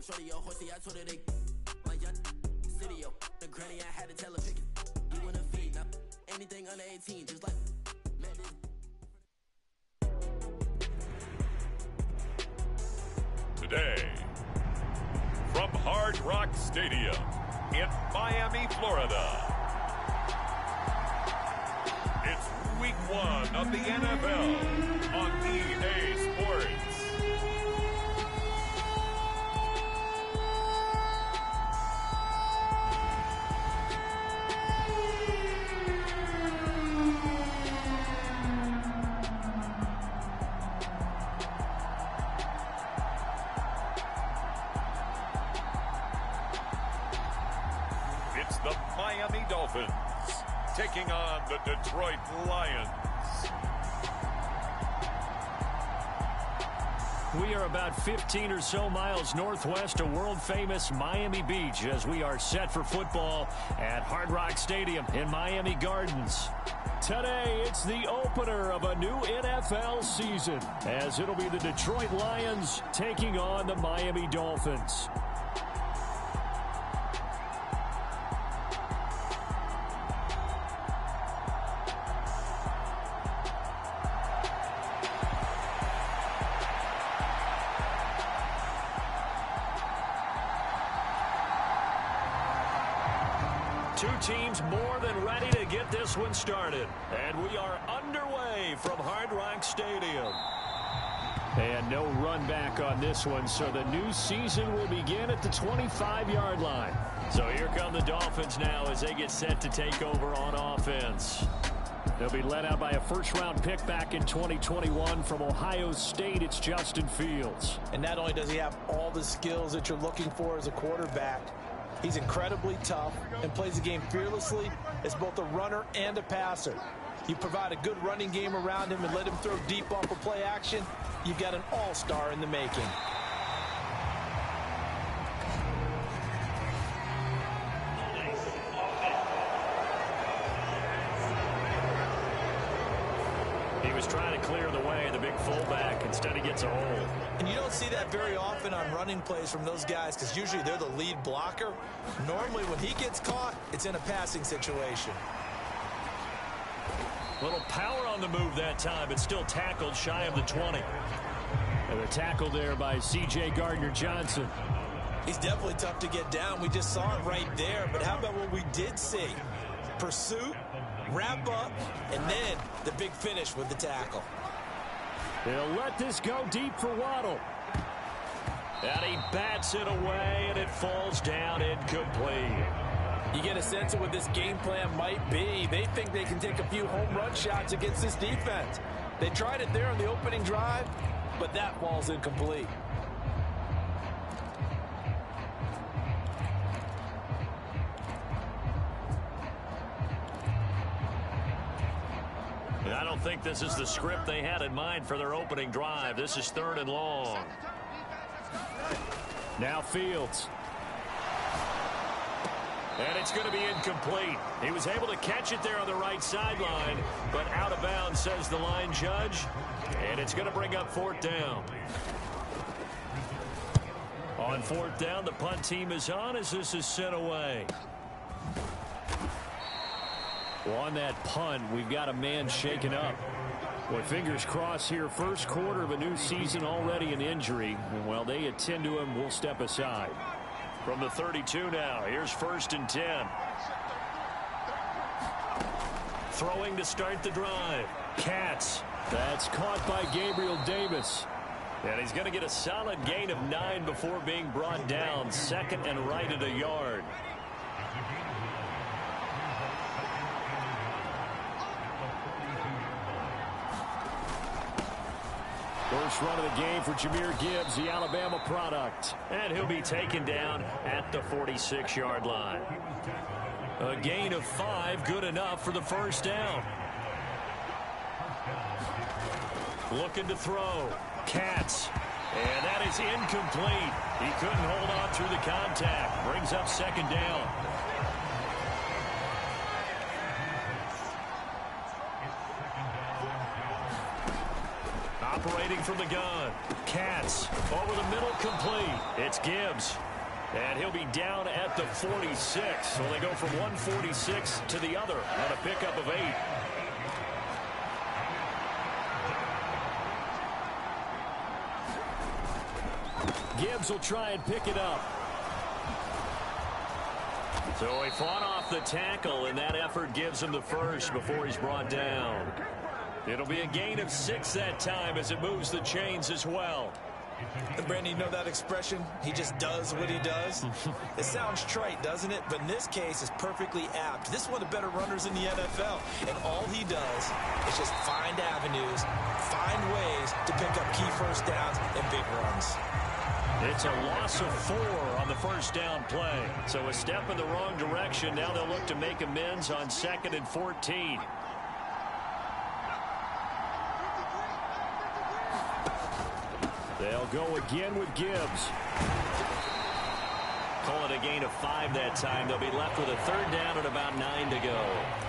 up, shorty, your horsey, I told her they my young city, yo. The granny, I had to tell her pick it. You wanna feed now? Anything under 18, just like today from Hard Rock Stadium in Miami, Florida. It's week 1 of the NFL on EA Sports. It's the Miami Dolphins taking on the Detroit Lions. We are about 15 or so miles northwest of world-famous Miami Beach as we are set for football at Hard Rock Stadium in Miami Gardens. Today, it's the opener of a new NFL season as it'll be the Detroit Lions taking on the Miami Dolphins. Two teams more than ready to get this one started. And we are underway from Hard Rock Stadium. And no run back on this one, so the new season will begin at the 25-yard line. So here come the Dolphins now as they get set to take over on offense. They'll be led out by a first-round pick back in 2021 from Ohio State. It's Justin Fields. And not only does he have all the skills that you're looking for as a quarterback, he's incredibly tough and plays the game fearlessly as both a runner and a passer. You provide a good running game around him and let him throw deep off of play action, you've got an all-star in the making. He was trying to clear the way, the big fullback. Instead, he gets a hole. And you don't see that very often on running plays from those guys because usually they're the lead blocker. Normally, when he gets caught, it's in a passing situation. Little power on the move that time, but still tackled shy of the 20. And the tackle there by C.J. Gardner-Johnson. He's definitely tough to get down. We just saw it right there. But how about what we did see? Pursuit, wrap up, and then the big finish with the tackle. They'll let this go deep for Waddle. And he bats it away, and it falls down incomplete. You get a sense of what this game plan might be. They think they can take a few home run shots against this defense. They tried it there on the opening drive, but that falls incomplete. And I don't think this is the script they had in mind for their opening drive. This is 3rd and long. Now Fields. And it's going to be incomplete. He was able to catch it there on the right sideline, but out of bounds, says the line judge. And it's going to bring up 4th down. On 4th down, the punt team is on as this is sent away. Well, on that punt, we've got a man shaken up. Well, fingers crossed here. First quarter of a new season, already an injury. And while they attend to him, we'll step aside. From the 32 now, here's 1st and 10. Throwing to start the drive. Katz. That's caught by Gabriel Davis. And he's going to get a solid gain of 9 before being brought down. 2nd and right at a yard. First run of the game for Jahmyr Gibbs, the Alabama product. And he'll be taken down at the 46-yard line. A gain of 5, good enough for the first down. Looking to throw. Katz. And that is incomplete. He couldn't hold on through the contact. Brings up 2nd down. operating from the gun. Katz over the middle, complete. It's Gibbs. And he'll be down at the 46. So they go from 146 to the other on a pickup of 8. Gibbs will try and pick it up. So he fought off the tackle, and that effort gives him the first before he's brought down. It'll be a gain of 6 that time as it moves the chains as well. And Brandon, you know that expression? He just does what he does? It sounds trite, doesn't it? But in this case, it's perfectly apt. This is one of the better runners in the NFL. And all he does is just find avenues, find ways to pick up key first downs and big runs. It's a loss of 4 on the first down play. So a step in the wrong direction. Now they'll look to make amends on 2nd and 14. They'll go again with Gibbs. Call it a gain of 5 that time. They'll be left with a 3rd down and about 9 to go.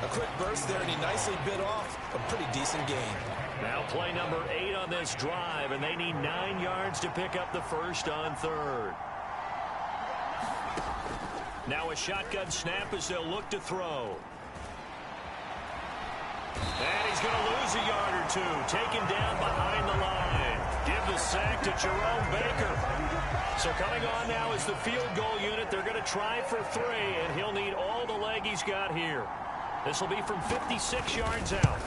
A quick burst there, and he nicely bit off a pretty decent gain. Now play number 8 on this drive, and they need 9 yards to pick up the first on 3rd. Now a shotgun snap as they'll look to throw. And he's going to lose a yard or 2. Taken down behind the line. Give the sack to Jerome Baker. So coming on now is the field goal unit. They're going to try for 3, and he'll need all the leg he's got here. This will be from 56 yards out.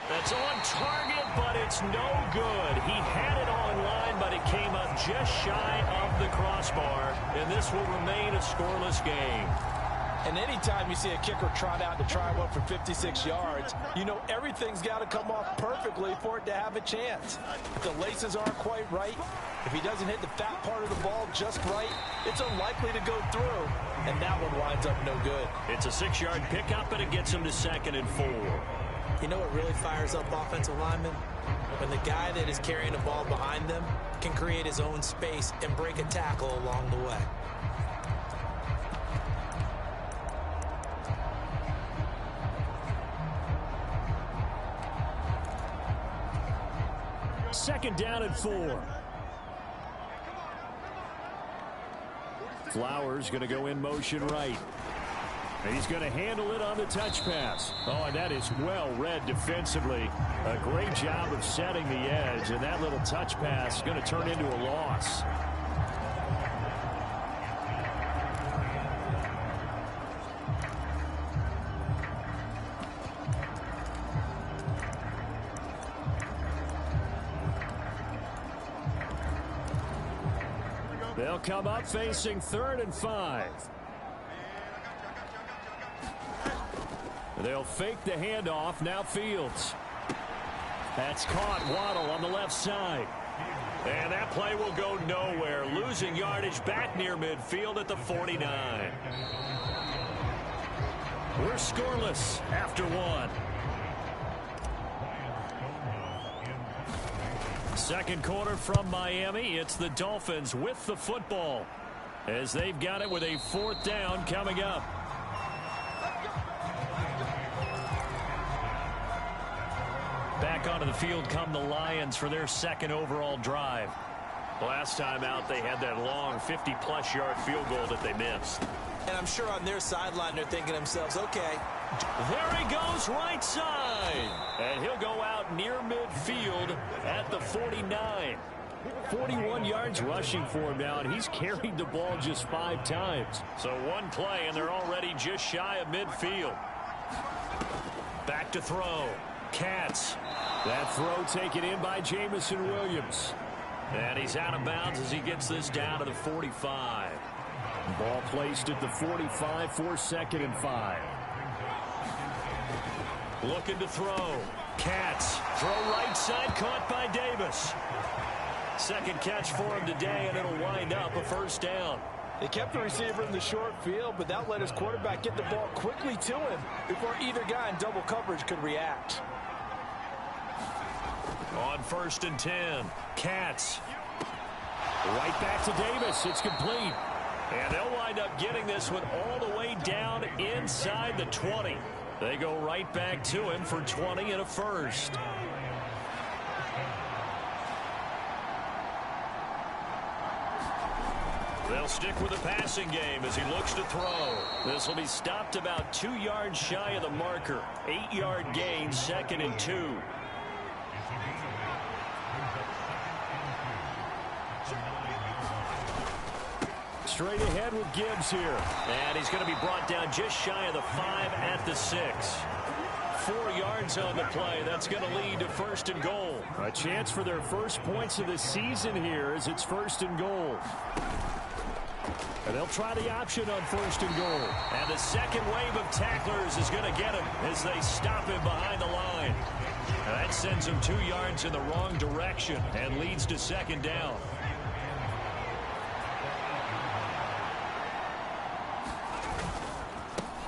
That's on target, but it's no good. He had it on line, but it came up just shy of the crossbar, and this will remain a scoreless game. And anytime you see a kicker trot out to try one for 56 yards, you know everything's got to come off perfectly for it to have a chance. If the laces aren't quite right, if he doesn't hit the fat part of the ball just right, it's unlikely to go through, and that one winds up no good. It's a 6-yard pickup, and it gets him to 2nd and 4. You know what really fires up offensive linemen? When the guy that is carrying the ball behind them can create his own space and break a tackle along the way. Second down and 4. Flowers going to go in motion right. And he's going to handle it on the touch pass. Oh, and that is well read defensively. A great job of setting the edge, and that little touch pass is going to turn into a loss. They'll come up facing 3rd and 5. They'll fake the handoff. Now Fields. That's caught. Waddle on the left side. And that play will go nowhere. Losing yardage back near midfield at the 49. We're scoreless after 1. Second quarter from Miami. It's the Dolphins with the football as they've got it with a 4th down coming up. Back onto the field come the Lions for their 2nd overall drive. Last time out, they had that long 50-plus yard field goal that they missed. And I'm sure on their sideline they're thinking to themselves, okay. There he goes right side. And he'll go out near midfield at the 49. 41 yards rushing for him now, and he's carried the ball just 5 times. So one play, and they're already just shy of midfield. Back to throw. Katz. That throw taken in by Jamison Williams. And he's out of bounds as he gets this down to the 45. Ball placed at the 45 for 2nd and 5. Looking to throw. Katz. Throw right side, caught by Davis. Second catch for him today, and it'll wind up a 1st down. They kept the receiver in the short field, but that let his quarterback get the ball quickly to him before either guy in double coverage could react. On 1st and 10, Katz. Right back to Davis. It's complete. And they'll wind up getting this one all the way down inside the 20. They go right back to him for 20 and a 1st. They'll stick with the passing game as he looks to throw. This will be stopped about 2 yards shy of the marker. 8-yard gain, 2nd and 2. Straight ahead with Gibbs here. And he's going to be brought down just shy of the 5 at the 6. 4 yards on the play. That's going to lead to 1st and goal. A chance for their first points of the season here as it's 1st and goal. And they'll try the option on 1st and goal. And the second wave of tacklers is going to get him as they stop him behind the line. And that sends him 2 yards in the wrong direction and leads to 2nd down.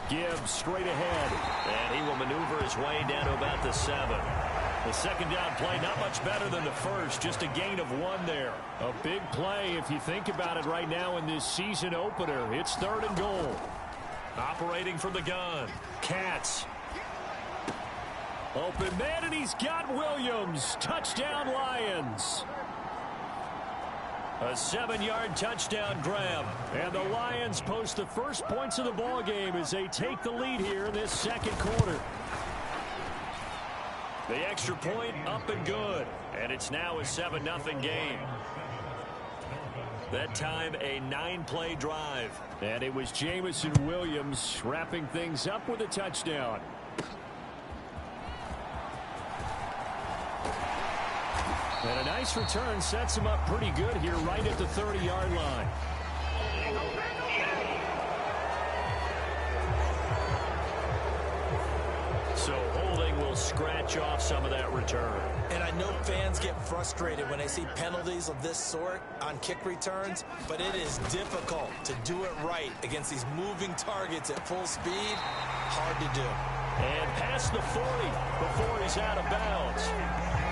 Gibbs straight ahead. And he will maneuver his way down to about the 7. The 2nd down play not much better than the first. Just a gain of 1 there. A big play if you think about it right now in this season opener. It's 3rd and goal. Operating from the gun. Katz. Open man, and he's got Williams. Touchdown Lions. A 7-yard touchdown grab. And the Lions post the first points of the ball game as they take the lead here in this 2nd quarter. The extra point up and good. And it's now a 7-0 game. That time a 9-play drive. And it was Jamison Williams wrapping things up with a touchdown. And a nice return sets him up pretty good here right at the 30-yard line. So holding will scratch off some of that return. And I know fans get frustrated when they see penalties of this sort on kick returns, but it is difficult to do it right against these moving targets at full speed. Hard to do. And past the 40 before he's out of bounds.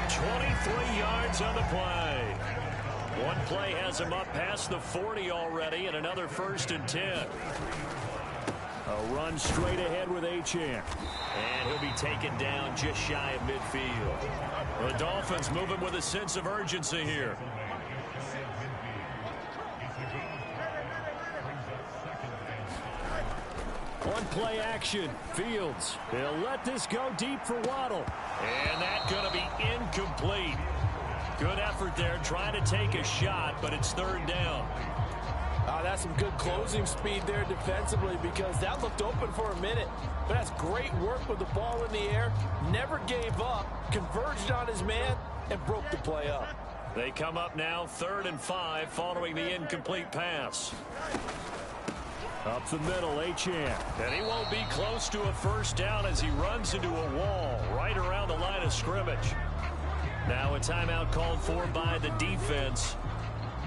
23 yards on the play. One play has him up past the 40 already, and another 1st and 10. A run straight ahead with Achane. And he'll be taken down just shy of midfield. The Dolphins moving with a sense of urgency here. One play action. Fields. They'll let this go deep for Waddle. And that's going to be incomplete. Good effort there trying to take a shot, but it's 3rd down. That's some good closing speed there defensively because that looked open for a minute. But that's great work with the ball in the air. Never gave up. Converged on his man and broke the play up. They come up now 3rd and 5 following the incomplete pass. Up the middle, Achane. And he won't be close to a 1st down as he runs into a wall right around the line of scrimmage. Now a timeout called for by the defense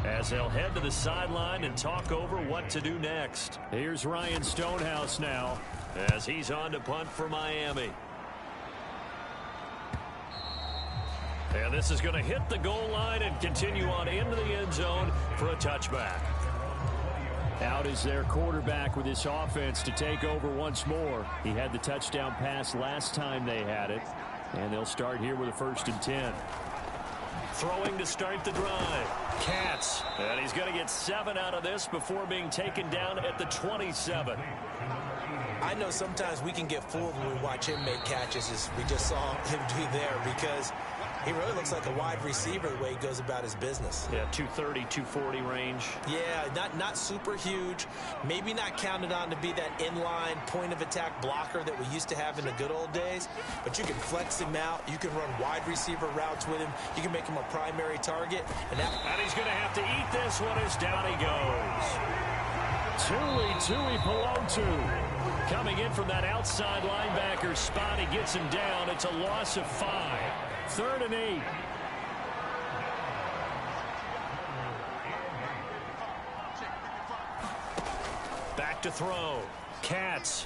as they'll head to the sideline and talk over what to do next. Here's Ryan Stonehouse now as he's on to punt for Miami. And this is going to hit the goal line and continue on into the end zone for a touchback. Out is their quarterback with this offense to take over once more. He had the touchdown pass last time they had it. And they'll start here with a 1st and 10. Throwing to start the drive. Katz. And he's going to get 7 out of this before being taken down at the 27. I know sometimes we can get fooled when we watch him make catches as we just saw him do there because he really looks like a wide receiver the way he goes about his business. Yeah, 230, 240 range. Yeah, not super huge. Maybe not counted on to be that inline point-of-attack blocker that we used to have in the good old days. But you can flex him out. You can run wide receiver routes with him. You can make him a primary target. And he's going to have to eat this one as down he goes. Tui Pelotu. Coming in from that outside linebacker spot. He gets him down. It's a loss of 5. 3rd and 8. Back to throw. Katz.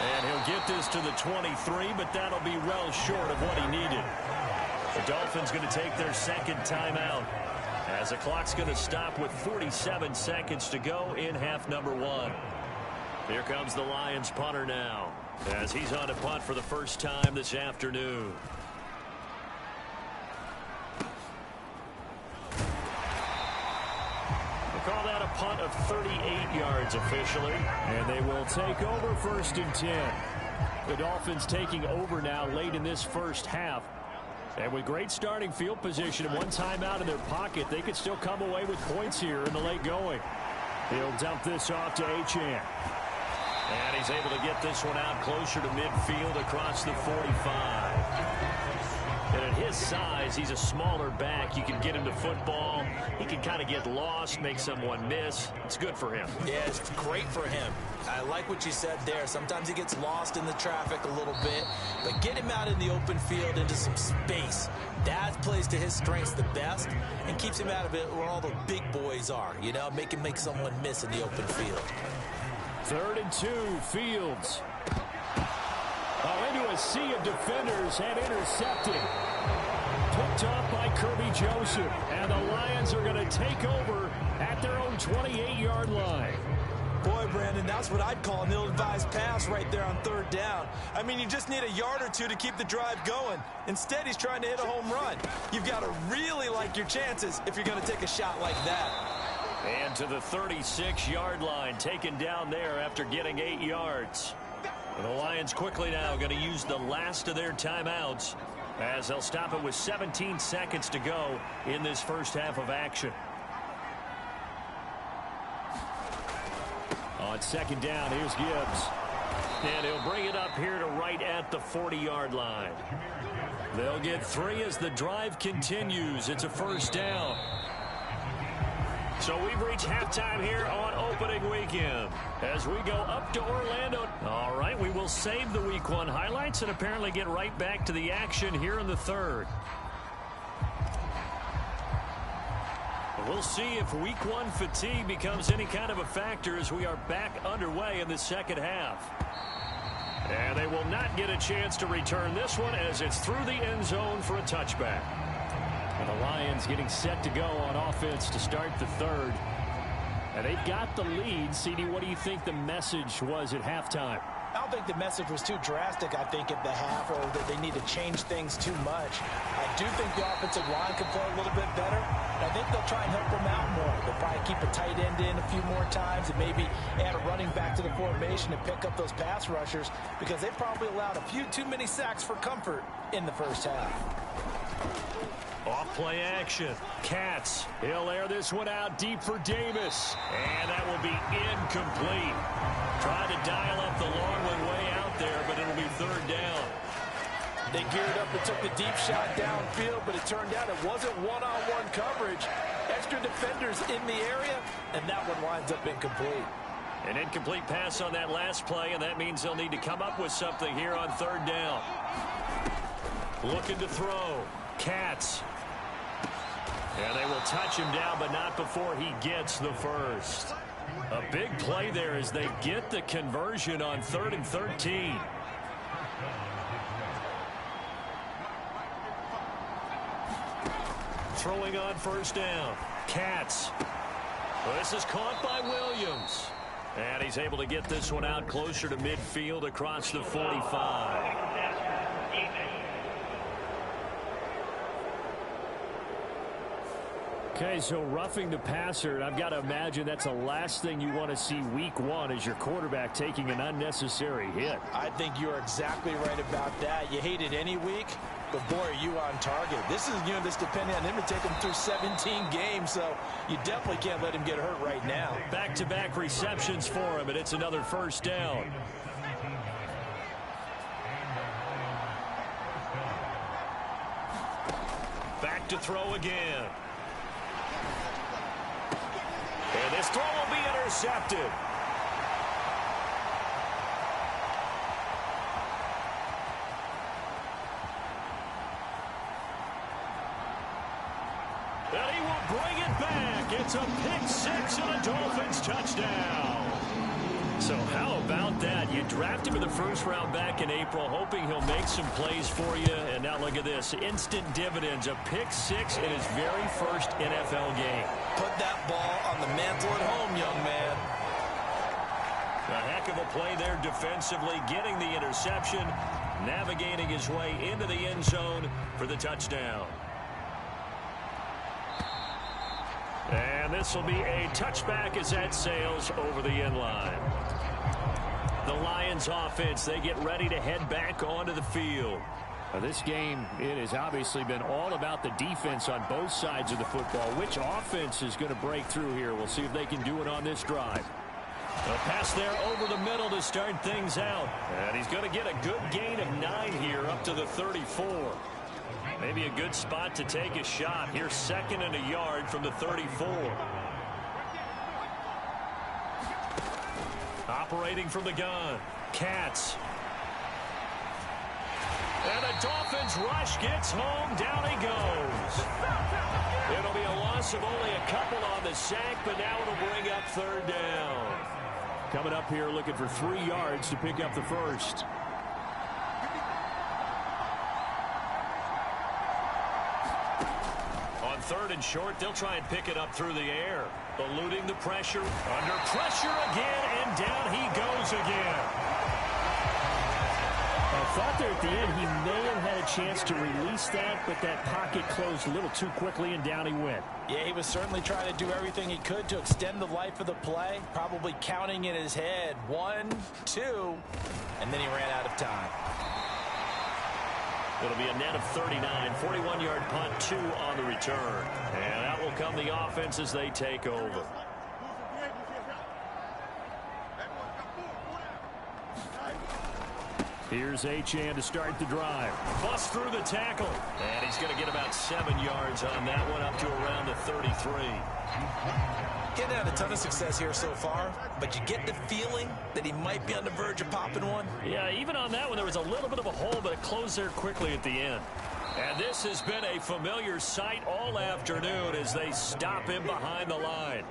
And he'll get this to the 23, but that'll be well short of what he needed. The Dolphins going to take their 2nd timeout as the clock's going to stop with 47 seconds to go in half number 1. Here comes the Lions punter now as he's on to punt for the first time this call that a punt of 38 yards officially. And they will take over 1st and 10. The Dolphins taking over now late in this first half. And with great starting field position and one timeout in their pocket, they could still come away with points here in the late going. He'll dump this off to Achane. And he's able to get this one out closer to midfield across the 45. And at his size, he's a smaller back. You can get him to football. He can kind of get lost, make someone miss. It's good for him. Yeah, it's great for him. I like what you said there. Sometimes he gets lost in the traffic a little bit, but get him out in the open field into some space. That plays to his strengths the best and keeps him out of it where all the big boys are. You know, make him make someone miss in the open field. 3rd and 2, Fields. Into a sea of defenders and intercepted. Picked off by Kirby Joseph. And the Lions are going to take over at their own 28-yard line. Boy, Brandon, that's what I'd call an ill-advised pass right there on 3rd down. I mean, you just need a yard or two to keep the drive going. Instead, he's trying to hit a home run. You've got to really like your chances if you're going to take a shot like that. And to the 36-yard line, taken down there after getting 8 yards. The Lions quickly now going to use the last of their timeouts as they'll stop it with 17 seconds to go in this first half of action. On 2nd down, here's Gibbs. And he'll bring it up here to right at the 40-yard line. They'll get 3 as the drive continues. It's a 1st down. So we've reached halftime here on opening weekend as we go up to Orlando. All right, we will save the Week 1 highlights and apparently get right back to the action here in the 3rd. We'll see if Week 1 fatigue becomes any kind of a factor as we are back underway in the 2nd half. And they will not get a chance to return this one as it's through the end zone for a touchback. And the Lions getting set to go on offense to start the 3rd. And they've got the lead. CD, what do you think the message was at halftime? I don't think the message was too drastic, I think, at the half, or that they need to change things too much. I do think the offensive line can play a little bit better. I think they'll try and help them out more. They'll probably keep a tight end in a few more times and maybe add a running back to the formation and pick up those pass rushers because they probably allowed a few too many sacks for comfort in the first half. Off play action. Katz. He'll air this one out deep for Davis. And that will be incomplete. Trying to dial up the long one way out there, but it'll be 3rd down. They geared up and took the deep shot downfield, but it turned out it wasn't one-on-one coverage. Extra defenders in the area, and that one winds up incomplete. An incomplete pass on that last play, and that means they'll need to come up with something here on 3rd down. Looking to throw. Katz. And they will touch him down, but not before he gets the first. A big play there as they get the conversion on 3rd and 13. Throwing on 1st down. Katz. Well, this is caught by Williams. And he's able to get this one out closer to midfield across the 45. Okay, so roughing the passer, and I've got to imagine that's the last thing you want to see Week 1 as your quarterback taking an unnecessary hit. I think you're exactly right about that. You hate it any week, but boy, are you on target. This is, this depending on him to take him through 17 games, so you definitely can't let him get hurt right now. Back-to-back receptions for him, and it's another 1st down. Back to throw again. And this throw will be intercepted. And he will bring it back. It's a pick-6 and a Dolphins touchdown. So how about that? You draft him in the 1st round back in April, hoping he'll make some plays for you. And now look at this. Instant dividends. A pick-6 in his very 1st NFL game. Put that ball on the mantle at home, young man. A heck of a play there defensively, getting the interception, navigating his way into the end zone for the touchdown. And And this will be a touchback as that sails over the end line. The Lions offense, they get ready to head back onto the field. This game, it has obviously been all about the defense on both sides of the football. Which offense is going to break through here? We'll see if they can do it on this drive. A pass there over the middle to start things out. And he's going to get a good gain of 9 here up to the 34. Maybe a good spot to take a shot. Here's 2nd and a yard from the 34. Operating from the gun. Katz. And the Dolphins rush gets home. Down he goes. It'll be a loss of only a couple on the sack, but now it'll bring up 3rd down. Coming up here looking for 3 yards to pick up the first. On 3rd and short, they'll try and pick it up through the air. Eluding the pressure. Under pressure again, and down he goes again. I thought there at the end he may have had a chance to release that, but that pocket closed a little too quickly, and down he went. Yeah, he was certainly trying to do everything he could to extend the life of the play, probably counting in his head 1, 2, and then he ran out of time. It'll be a net of 39, 41-yard punt, 2 on the return. And out will come the offense as they take over. Here's Achane to start the drive. Bust through the tackle. And he's going to get about 7 yards on that one, up to around the 33. Getting had a ton of success here so far, but you get the feeling that he might be on the verge of popping one. Yeah, even on that one, there was a little bit of a hole, but it closed there quickly at the end. And this has been a familiar sight all afternoon as they stop him behind the line.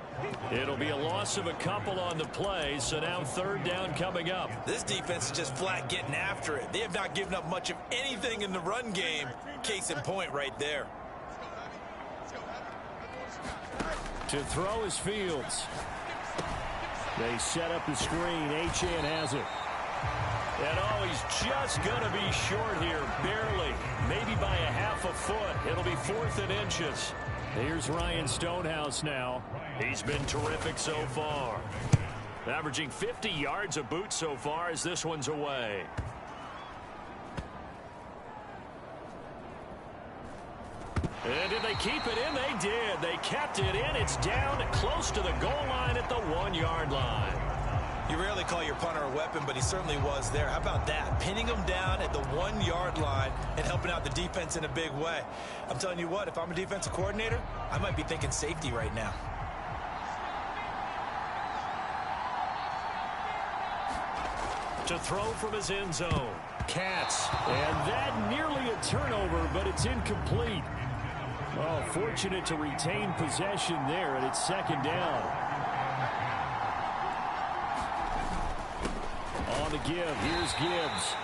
It'll be a loss of a couple on the play, so now 3rd down coming up. This defense is just flat getting after it. They have not given up much of anything in the run game. Case in point right there. To throw is Fields. They set up the screen. Achane has it. And oh, he's just going to be short here, barely, maybe by a half a foot. It'll be 4th and inches. Here's Ryan Stonehouse now. He's been terrific so far. Averaging 50 yards a boot so far as this one's away. And did they keep it in? They did. They kept it in. It's down close to the goal line at the 1-yard line. You rarely call your punter a weapon, but he certainly was there. How about that? Pinning him down at the 1-yard line and helping out the defense in a big way. I'm telling you what, if I'm a defensive coordinator, I might be thinking safety right now. To throw from his end zone. Katz. And that nearly a turnover, but it's incomplete. Oh, fortunate to retain possession there, and it's 2nd down. On the give, here's Gibbs.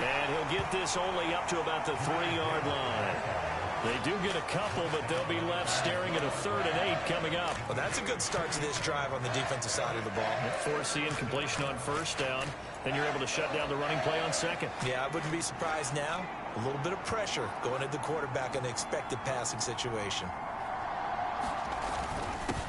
And he'll get this only up to about the 3-yard line. They do get a couple, but they'll be left staring at a 3rd and 8 coming up. Well, that's a good start to this drive on the defensive side of the ball. Force the incompletion on 1st down. Then you're able to shut down the running play on 2nd. Yeah, I wouldn't be surprised now. A little bit of pressure going at the quarterback in an expected passing situation.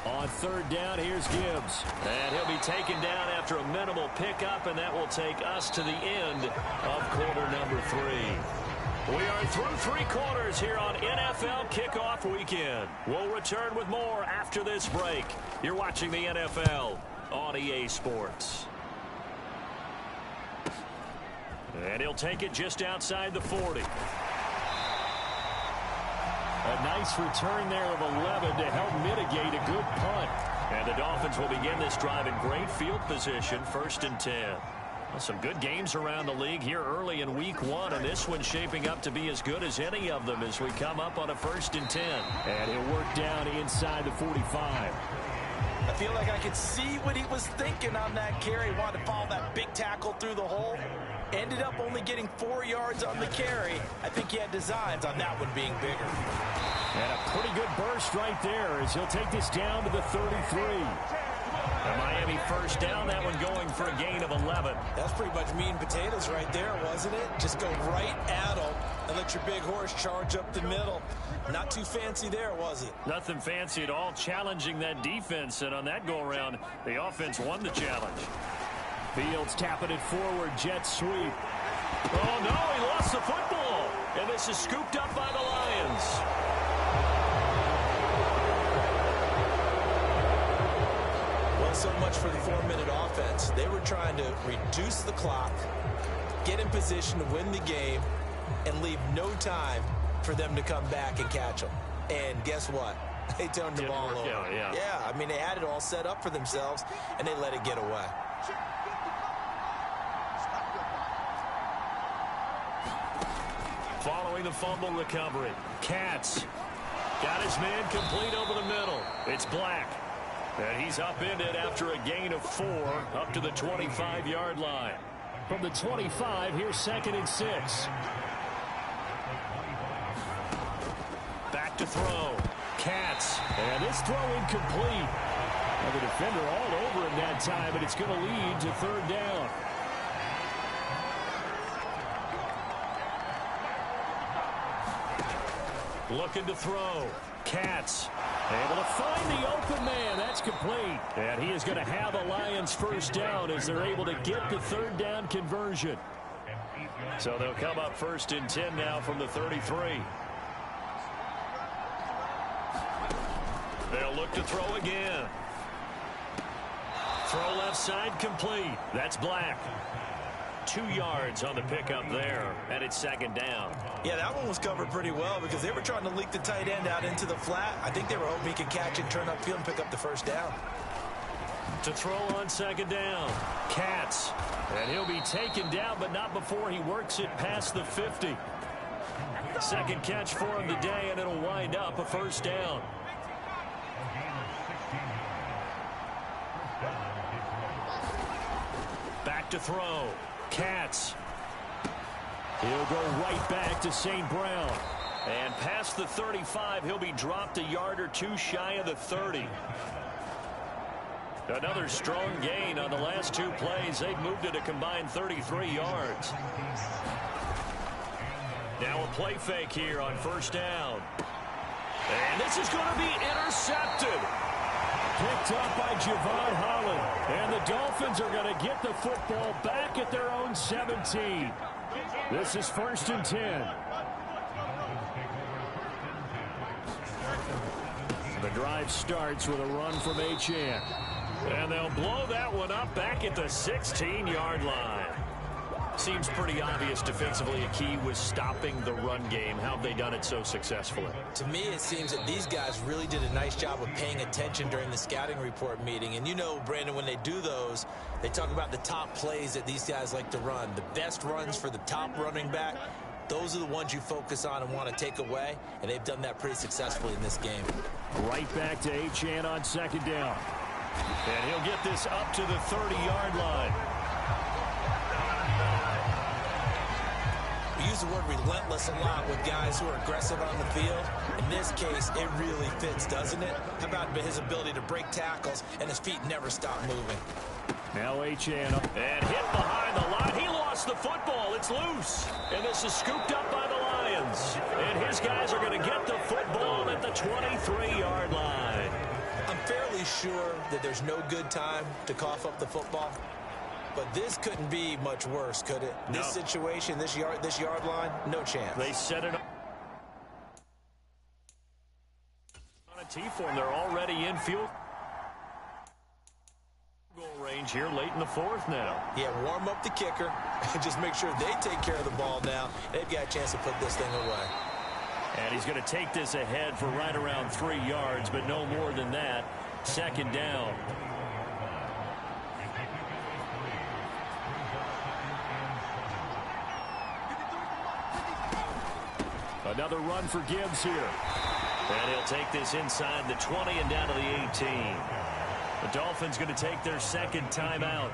On 3rd down, here's Gibbs. And he'll be taken down after a minimal pickup, and that will take us to the end of quarter number 3. We are through 3 quarters here on NFL Kickoff Weekend. We'll return with more after this break. You're watching the NFL on EA Sports. And he'll take it just outside the 40. A nice return there of 11 to help mitigate a good punt. And the Dolphins will begin this drive in great field position, 1st and 10. Well, some good games around the league here early in week 1, and this one's shaping up to be as good as any of them as we come up on a 1st and 10. And he'll work down inside the 45. I feel like I could see what he was thinking on that carry. Wanted to follow that big tackle through the hole. Ended up only getting 4 yards on the carry. I think he had designs on that one being bigger. And a pretty good burst right there as he'll take this down to the 33. A Miami 1st down, that one going for a gain of 11. That's pretty much meat and potatoes right there, wasn't it? Just go right at him. And let your big horse charge up the middle. Not too fancy there, was it? Nothing fancy at all, challenging that defense. And on that go-around, the offense won the challenge. Fields tapping it forward, jet sweep. Oh, no, he lost the football. And this is scooped up by the Lions. Well, so much for the 4-minute offense. They were trying to reduce the clock, get in position to win the game, and leave no time for them to come back and catch them. And guess what? They turned the ball over. Yeah, I mean, they had it all set up for themselves, and they let it get away. Following the fumble recovery, Katz got his man complete over the middle. It's Black. And he's upended after a gain of 4 up to the 25-yard line. From the 25, here's 2nd and 6. Back to throw. Katz. And this throw incomplete. Well, the defender all over him that time, but it's going to lead to 3rd down. Looking to throw. Katz able to find the open man. That's complete. And he is going to have a Lions 1st down as they're able to get the 3rd down conversion. So they'll come up 1st and 10 now from the 33. They'll look to throw again. Throw left side complete. That's Black. 2 yards on the pickup there, and it's 2nd down. Yeah, that one was covered pretty well because they were trying to leak the tight end out into the flat. I think they were hoping he could catch it, turn upfield, and pick up the 1st down. To throw on 2nd down, Katz. And he'll be taken down, but not before he works it past the 50. 2nd catch for him today, and it'll wind up a 1st down. Back to throw. Katz. He'll go right back to St. Brown. And past the 35, he'll be dropped a yard or 2 shy of the 30. Another strong gain on the last 2 plays. They've moved it a combined 33 yards. Now a play fake here on 1st down. And this is going to be intercepted. Picked up by Javon Holland. And the Dolphins are going to get the football back at their own 17. This is 1st and 10. The drive starts with a run from Achane. And they'll blow that one up back at the 16-yard line. Seems pretty obvious defensively a key was stopping the run game. How have they done it so successfully? To me, it seems that these guys really did a nice job of paying attention during the scouting report meeting. And you know, Brandon, when they do those, they talk about the top plays that these guys like to run. The best runs for the top running back, those are the ones you focus on and want to take away. And they've done that pretty successfully in this game. Right back to Achane on 2nd down. And he'll get this up to the 30-yard line. We use the word relentless a lot with guys who are aggressive on the field. In this case, it really fits, doesn't it? How about his ability to break tackles and his feet never stop moving? Now Achane. And hit behind the line. He lost the football. It's loose. And this is scooped up by the Lions. And his guys are going to get the football at the 23-yard line. I'm fairly sure that there's no good time to cough up the football. But this couldn't be much worse, could it? No. This situation, this yard line, no chance. They set it up on a T-form. They're already in field goal range here late in the 4th now. Yeah, warm up the kicker and just make sure they take care of the ball now. They've got a chance to put this thing away. And he's going to take this ahead for right around 3 yards, but no more than that. 2nd down. Another run for Gibbs here. And he'll take this inside the 20 and down to the 18. The Dolphins going to take their 2nd timeout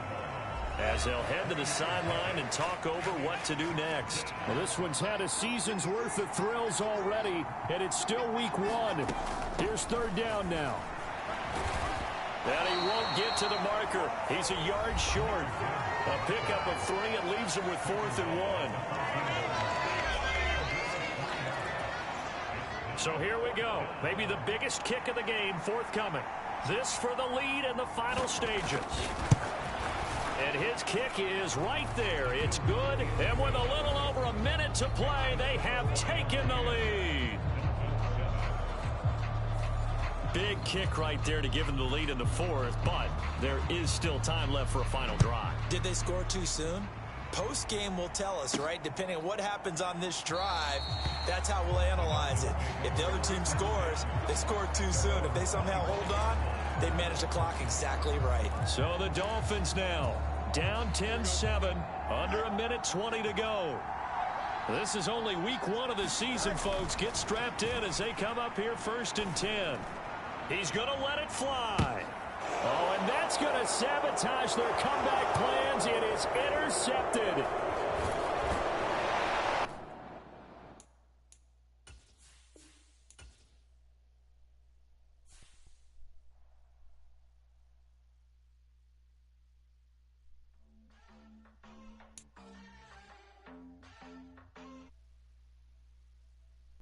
as they'll head to the sideline and talk over what to do next. Well, this one's had a season's worth of thrills already, and it's still week 1. Here's 3rd down now. And he won't get to the marker. He's a yard short. A pickup of 3. It leaves him with 4th and 1. So here we go. Maybe the biggest kick of the game forthcoming. This for the lead in the final stages. And his kick is right there. It's good. And with a little over a minute to play, they have taken the lead. Big kick right there to give them the lead in the fourth, but there is still time left for a final drive. Did they score too soon? Post-game will tell us, right? Depending on what happens on this drive, that's how we'll analyze it. If the other team scores, they scored too soon. If they somehow hold on, they manage the clock exactly right. So the Dolphins now down 10-7, under a minute 20 to go. This is only week 1 of the season, folks. Get strapped in as they come up here 1st and 10. He's going to let it fly. Oh, and that's going to sabotage their comeback plans. It is intercepted.